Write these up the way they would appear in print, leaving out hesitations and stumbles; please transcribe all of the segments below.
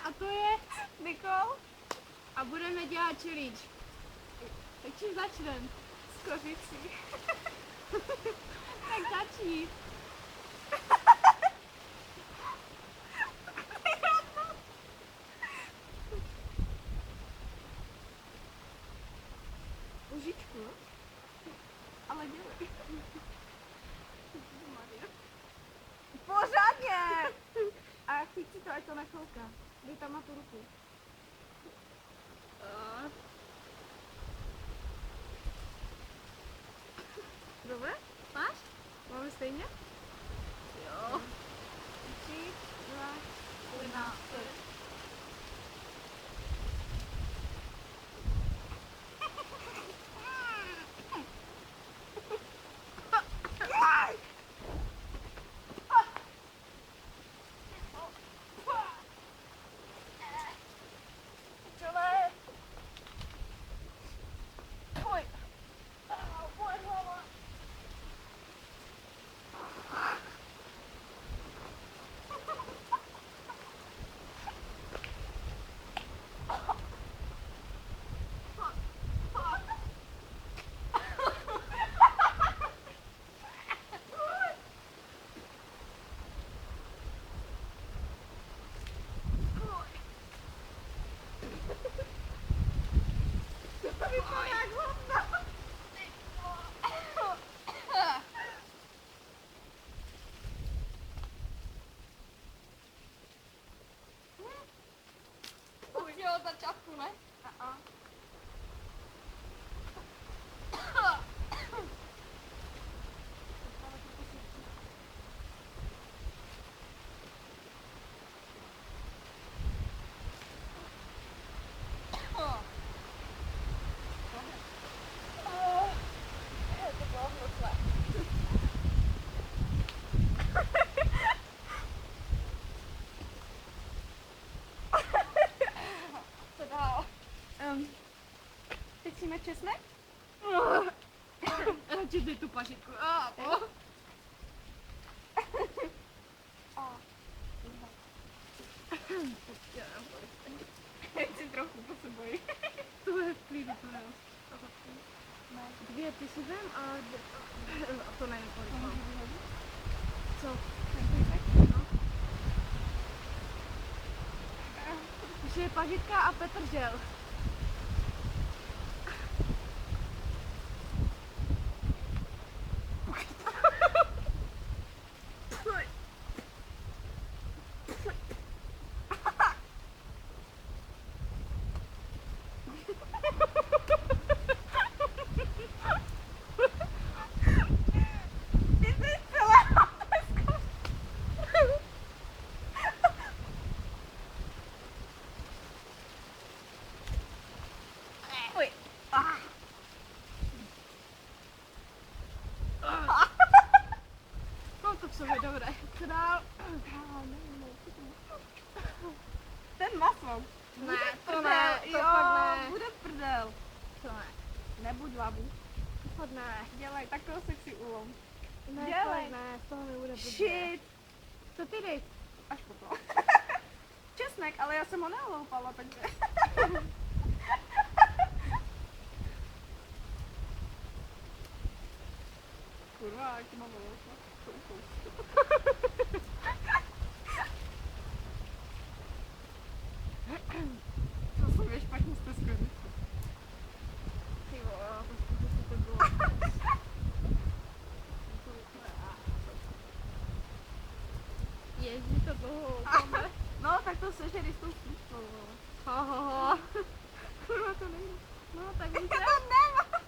A to je Nikol? a budeme dělat challenge. Tak čím začneme? S kořicí. Tak začni. Užičku, no? Ale dělej. Pořádně! A chyť si to, ať to nakouká. Dej tam na tu ruku. Dobré? Máš? Máme stejně? Jo. 3, 2, 1, Už je od začátku, ne? Co dál? Teď přijme česnek? Radši dej tu pařitku. Teď si trochu po se bojí. To je v klidu, to je. Dvě ty si vem a to nevím kolik mám. Co? No. Že je pažitka a petržel. Ty jsi celá Uj. Mám to v sobě, dobré. Co dál? Ten maso. Ne, to Prdel, ne, to jo, fakt ne. bude prdel. To ne, Nebuď labu. to fakt ne. Dělej takovou sexy úlom. Ne, Dělej. fakt ne, z toho nebude blbě. Shit. Co ty dej? Až potom. Česnek, ale já jsem ho neoloupala, takže. Kurva, jak to mám oloupat. To ukous. To jsem je špatně z té skvělý. Ty vole, to bylo. Ježí to dlouho, úplně. No, tak to sežeri s tou slípkou. Ha. Kurva, to nejde. No, tak Já víš, to nemám.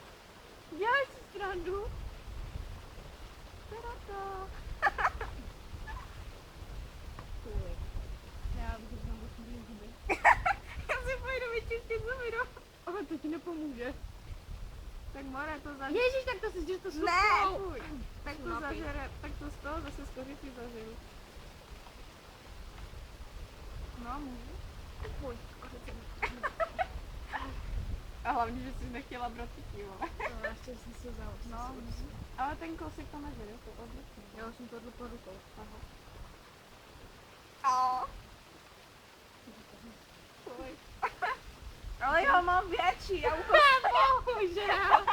dělej si srandu. Teda to. Fuj. Já bych znovu chvíli zuby. Já si pojdu vyčistit zuby, no. Ale to ti nepomůže. Tak more, to zažere. Ježíš, tak to si že to Ne, slupnou. fuj. Tak to Napij. zažere, tak to z toho zase z kořicí zažeru. No, můžu. Fuj, kořice. A hlavně, že jsi nechtěla brát ty vole. No, ještě jsem si vzal. No, ale ten kousek to nežere, to odlišný. Já už jsem to po rukou. Aha. Ale já mám větší, já úplně Bohužel.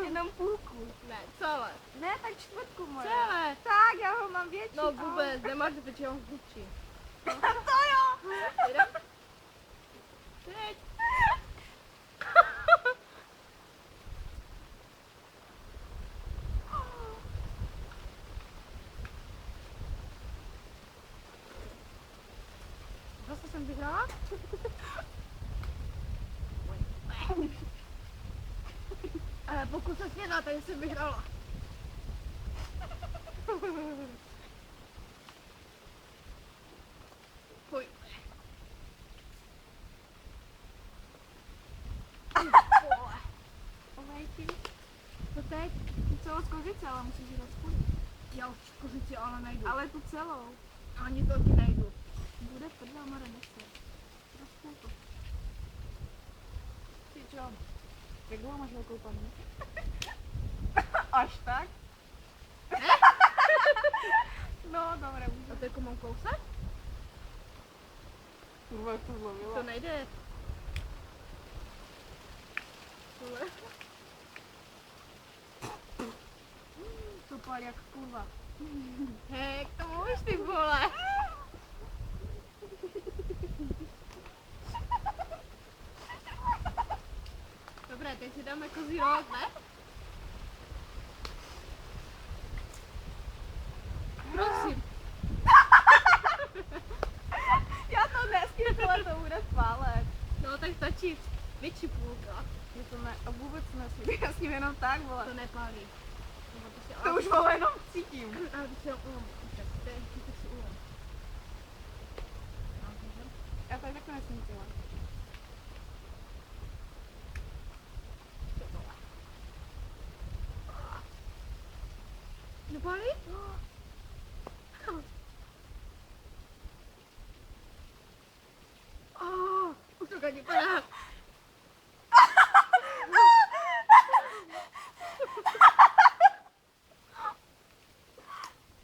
jenom půlku. Ne, celé. Ne, tak čtvrtku moje. Celé. Tak, já ho mám větší. No vůbec, nemáš teď ho hlubší. To jo. Jdem. Teď. Zase jsem vyhrála? Pokud se snědá, tak jsem vyhrála. Pojď. Ovejky. To teď? Tu celou z kozice, ale musíš ji rozpůlit. Já už kozici ale najdu. Ale tu celou. Ani to ti najdu. Bude prdel, Mare, nechce. Rozpůl to. Ty čo? Jak dlouho máš velkou paní? Až tak? No, dobré, už. A to jako mám kousek? Kurva, jak to zlomila. To nejde. Tohle. To pár jak kurva. Hej, jak to mluvíš ty vole? Dobré, teď si dáme kozí roh, ne? Prosím. Já to neským, ale to bude spálet. No tak stačí větší půlka. Je to ne, a vůbec nesmím, já s ním jenom tak, vole. To nepálí. Nebo to si To už vole jenom cítím. Ale to si ho umím. Tak to si umím. Já tady takhle nesmím dělat. Nepálí? Už to ani padá.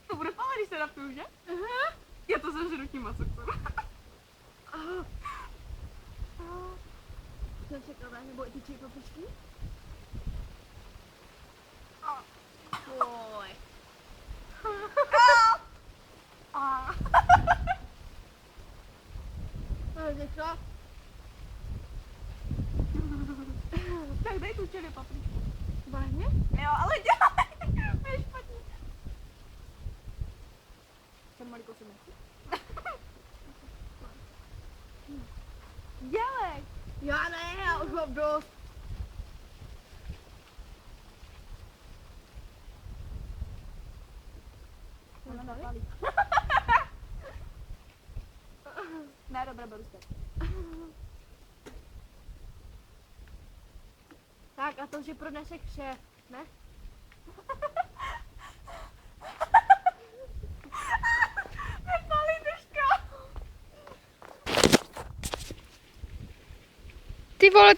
To bude pálet, když se napiju, že? Aha. Já to zažeru tím masokcem. Jsem čekala, nebo i ty čili papičky? Oj. Děkla. Tak dej tu čili papričku. Vážně? Jo, ale dělej. To je špatně. Jsem maliko si nechci. Dělej. Já ne, já už mám dost. Ona napálí. Ne, dobré, beru zpět. Tak a to už je pro dnešek vše, ne? Nepálí držka. Ty vole,